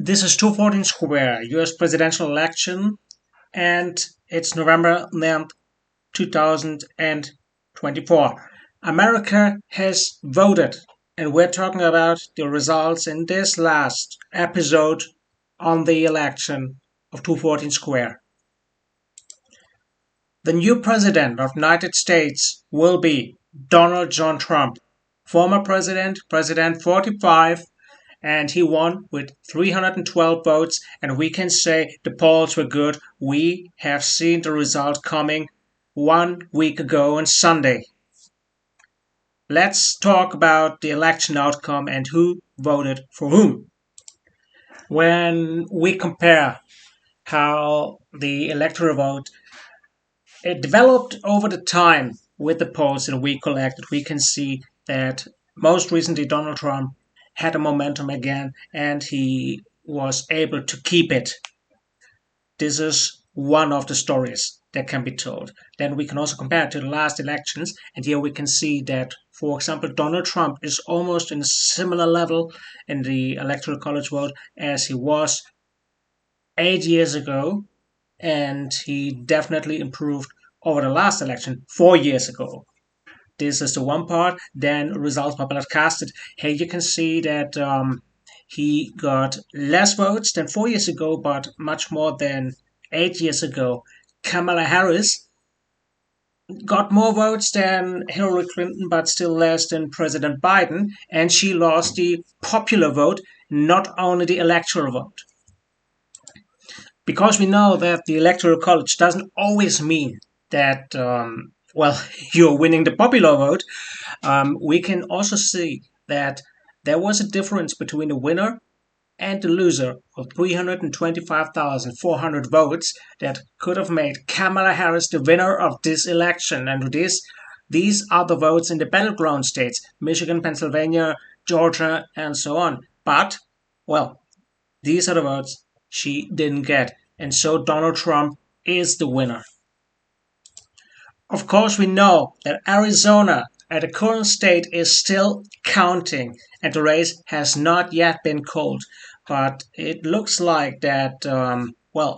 This is 214 Square, US presidential election, and it's November 9th, 2024. America has voted, and we're talking about the results in this last episode on the election of 214 Square. The new president of the United States will be Donald John Trump, former president, President 45, and he won with 312 votes, and we can say the polls were good. We have seen the result coming 1 week ago on Sunday. Let's talk about the election outcome and who voted for whom. When we compare how the electoral vote it developed over the time with the polls that we collected, we can see that most recently Donald Trump had a momentum again and he was able to keep it. This is one of the stories that can be told. Then we can also compare it to the last elections, and here we can see that, for example, Donald Trump is almost in a similar level in the Electoral College vote as he was 8 years ago, and he definitely improved over the last election 4 years ago. This is the one part. Then results by ballot casted. Here you can see that he got less votes than 4 years ago, but much more than 8 years ago. Kamala Harris got more votes than Hillary Clinton, but still less than President Biden, and she lost the popular vote, not only the electoral vote. Because we know that the Electoral College doesn't always mean that you're winning the popular vote, we can also see that there was a difference between the winner and the loser of 325,400 votes that could have made Kamala Harris the winner of this election. And these are the votes in the battleground states, Michigan, Pennsylvania, Georgia, and so on. But, these are the votes she didn't get. And so Donald Trump is the winner. Of course, we know that Arizona at the current state is still counting, and the race has not yet been called. But it looks like that,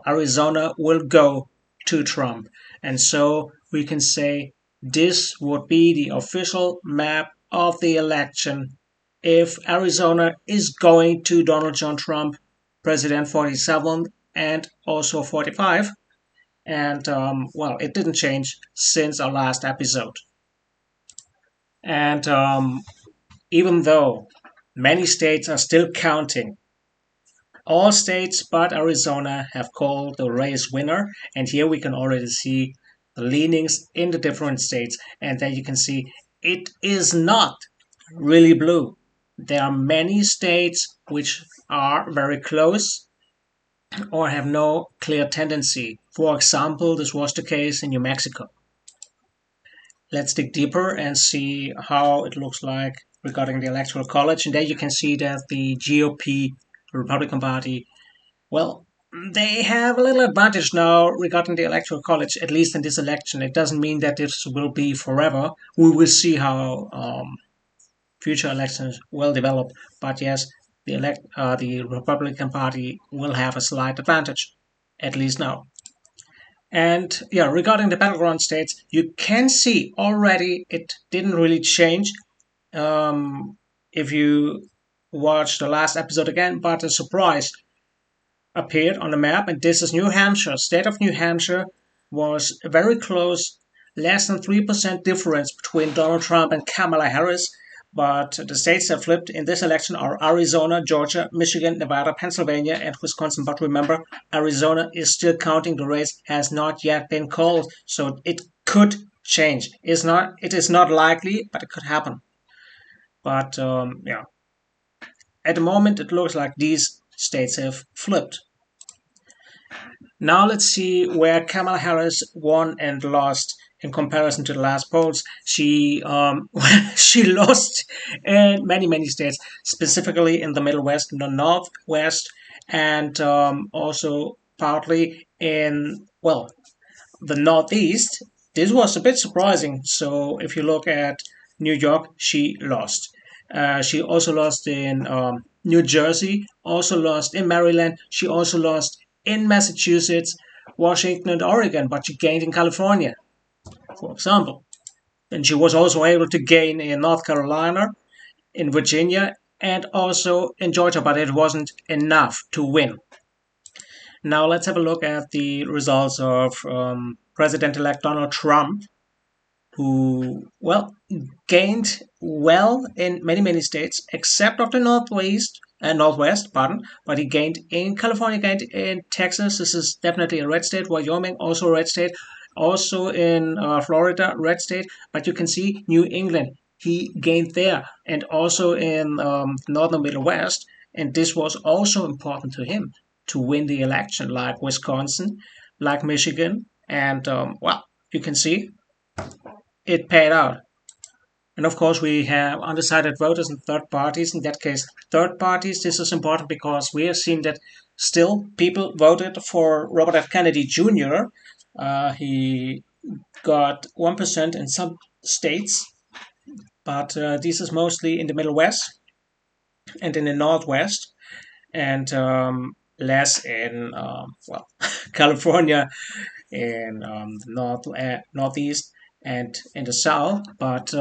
Arizona will go to Trump. And so we can say this would be the official map of the election if Arizona is going to Donald John Trump, President 47 and also 45. And, it didn't change since our last episode. And even though many states are still counting, all states but Arizona have called the race winner. And here we can already see the leanings in the different states. And then you can see it is not really blue. There are many states which are very close or have no clear tendency. For example, this was the case in New Mexico. Let's dig deeper and see how it looks like regarding the Electoral College. And there you can see that the GOP, the Republican Party, they have a little advantage now regarding the Electoral College, at least in this election. It doesn't mean that this will be forever. We will see how future elections will develop. But yes, the Republican Party will have a slight advantage, at least now. And regarding the battleground states, you can see already it didn't really change if you watch the last episode again, but a surprise appeared on the map, and this is New Hampshire. State of New Hampshire was very close, less than 3% difference between Donald Trump and Kamala Harris. But the states that flipped in this election are Arizona, Georgia, Michigan, Nevada, Pennsylvania, and Wisconsin. But remember, Arizona is still counting. The race has not yet been called, so it could change. It is not likely, but it could happen. But at the moment, it looks like these states have flipped. Now let's see where Kamala Harris won and lost. In comparison to the last polls, she lost in many states, specifically in the Middle West and the Northwest, and also partly in the Northeast. This was a bit surprising. So if you look at New York, she lost. She also lost in New Jersey, also lost in Maryland. She also lost in Massachusetts, Washington, and Oregon, but she gained in California, for example. And she was also able to gain in North Carolina, in Virginia, and also in Georgia, but it wasn't enough to win. Now let's have a look at the results of President-elect Donald Trump, who, well, gained well in many states except of the Northwest, pardon, but he gained in California, gained in Texas. This is definitely a red state. Wyoming, also a red state. Also in Florida, red state. But you can see New England, he gained there, and also in northern Midwest. And this was also important to him to win the election, like Wisconsin, like Michigan, and well, you can see it paid out. And of course, we have undecided voters and third parties. In that case, third parties, this is important because we have seen that still people voted for Robert F. Kennedy Jr. He got 1% in some states, but this is mostly in the Middle West and in the Northwest, and less in, well, California, in the Northeast, and in the South. But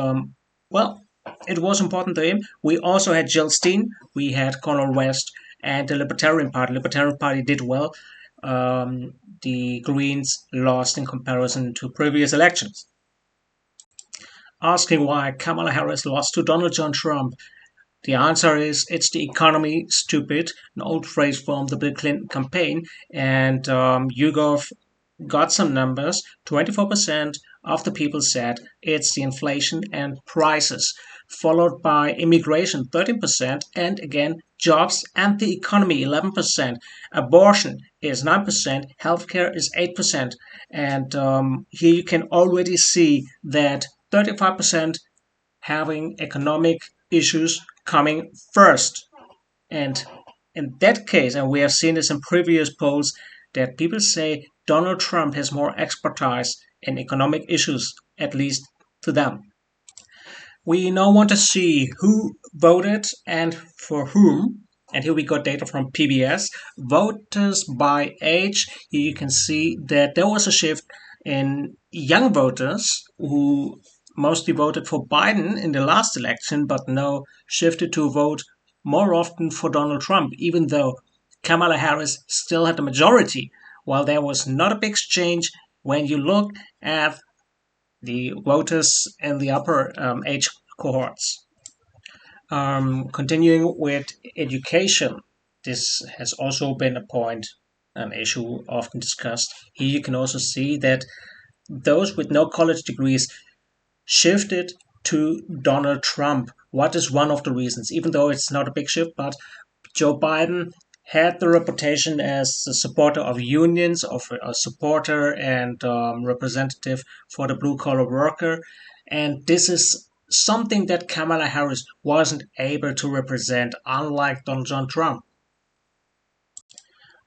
well, it was important to him. We also had Jill Stein, we had Cornel West, and the Libertarian Party. Libertarian Party did well. The Greens lost in comparison to previous elections. Asking why Kamala Harris lost to Donald John Trump. The answer is it's the economy, stupid, an old phrase from the Bill Clinton campaign. And YouGov got some numbers. 24% of the people said it's the inflation and prices, followed by immigration, 13%, and again, jobs and the economy, 11%. Abortion is 9%, healthcare is 8%. And here you can already see that 35% having economic issues coming first. And in that case, and we have seen this in previous polls, that people say Donald Trump has more expertise in economic issues, at least to them. We now want to see who voted and for whom. And here we got data from PBS. Voters by age. Here you can see that there was a shift in young voters who mostly voted for Biden in the last election, but now shifted to vote more often for Donald Trump, even though Kamala Harris still had the majority. While there was not a big change when you look at the voters in the upper age cohorts. Continuing with education, this has also been a point, an issue often discussed. Here you can also see that those with no college degrees shifted to Donald Trump. What is one of the reasons? Even though it's not a big shift, but Joe Biden had the reputation as a supporter of unions, of a supporter and representative for the blue collar worker. And this is something that Kamala Harris wasn't able to represent, unlike Donald John Trump.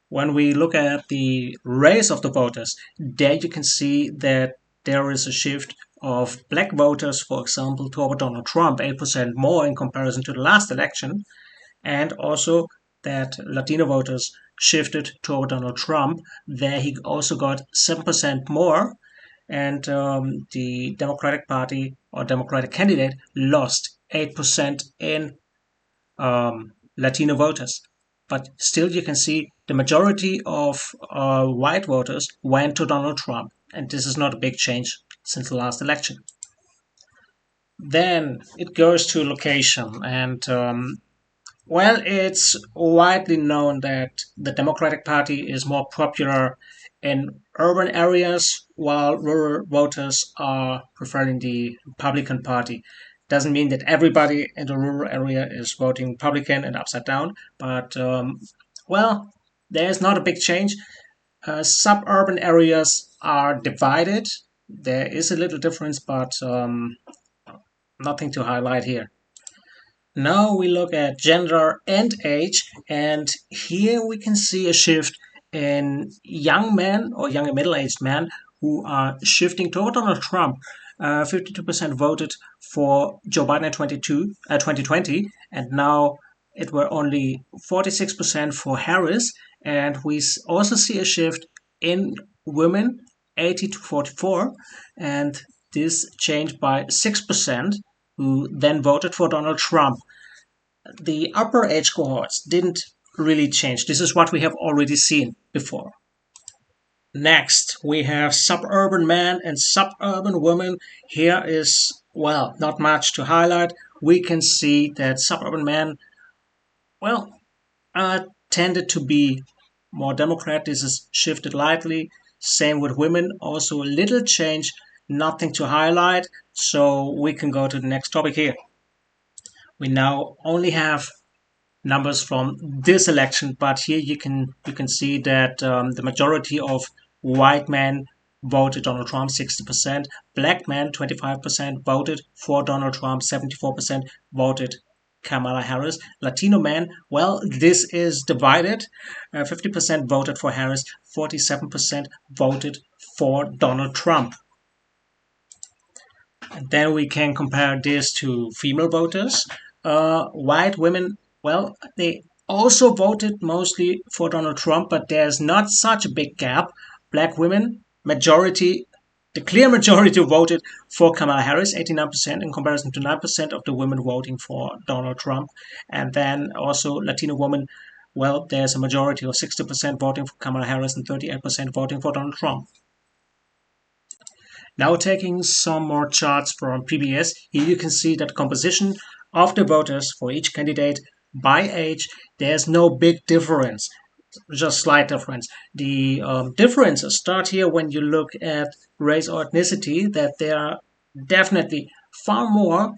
When we look at the race of the voters, there you can see that there is a shift of black voters, for example, toward Donald Trump, 8% more in comparison to the last election, and also that Latino voters shifted toward Donald Trump. There he also got 7% more, and the Democratic Party or Democratic candidate lost 8% in Latino voters. But still, you can see the majority of white voters went to Donald Trump, and this is not a big change since the last election. Then it goes to location, and well, it's widely known that the Democratic Party is more popular in urban areas, while rural voters are preferring the Republican Party. Doesn't mean that everybody in the rural area is voting Republican and upside down, but well, there's not a big change. Suburban areas are divided. There is a little difference, but nothing to highlight here. Now we look at gender and age, and here we can see a shift in young men or young and middle-aged men who are shifting toward Donald Trump. 52% voted for Joe Biden in 2020, and now it were only 46% for Harris, and we also see a shift in women, 80 to 44, and this changed by 6%, who then voted for Donald Trump. The upper age cohorts didn't really change. This is what we have already seen before. Next, we have suburban men and suburban women. Here is, well, not much to highlight. We can see that suburban men, well, tended to be more Democrat. This is shifted lightly. Same with women. Also, a little change, nothing to highlight. So we can go to the next topic here. We now only have numbers from this election, but here you can see that the majority of white men voted Donald Trump, 60%. Black men, 25% voted for Donald Trump, 74% voted Kamala Harris. Latino men, well, this is divided. 50% voted for Harris, 47% voted for Donald Trump. And then we can compare this to female voters. White women, well, they also voted mostly for Donald Trump, but there's not such a big gap. Black women, the clear majority voted for Kamala Harris, 89% in comparison to 9% of the women voting for Donald Trump. And then also Latino women, well, there's a majority of 60% voting for Kamala Harris and 38% voting for Donald Trump. Now taking some more charts from PBS, here you can see that composition of the voters for each candidate by age, there's no big difference, just slight difference. The differences start here when you look at race or ethnicity, that there are definitely far more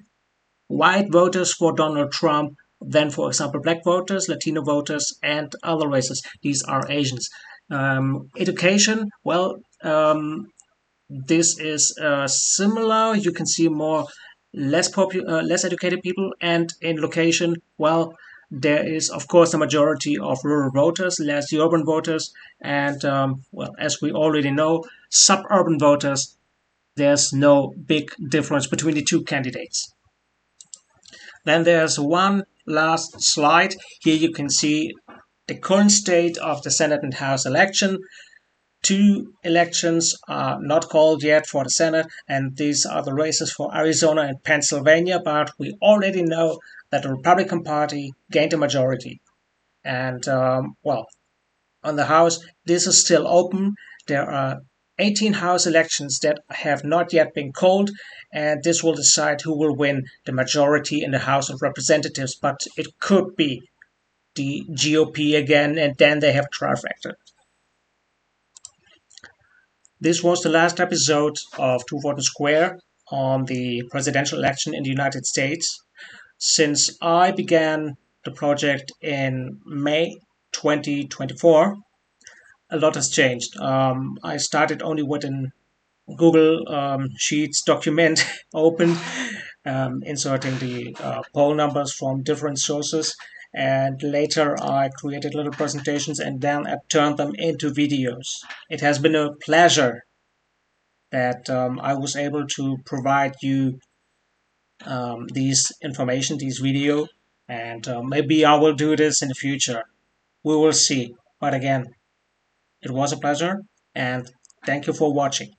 white voters for Donald Trump than, for example, black voters, Latino voters, and other races. These are Asians. Education, well, this is similar. You can see more less educated people, and in location, well, there is of course a majority of rural voters, less urban voters, and well, as we already know, suburban voters. There's no big difference between the two candidates. Then there's one last slide. Here you can see the current state of the Senate and House election. Two elections are not called yet for the Senate, and these are the races for Arizona and Pennsylvania, but we already know that the Republican Party gained a majority. And, well, on the House, this is still open. There are 18 House elections that have not yet been called, and this will decide who will win the majority in the House of Representatives, but it could be the GOP again, and then they have trifecta. This was the last episode of Two Vote Square on the presidential election in the United States. Since I began the project in May 2024, a lot has changed. I started only with an Google Sheets document open, inserting the poll numbers from different sources. And later I created little presentations and then I turned them into videos. It has been a pleasure that I was able to provide you these information, these video, and maybe I will do this in the future. We will see. But again, it was a pleasure, and thank you for watching.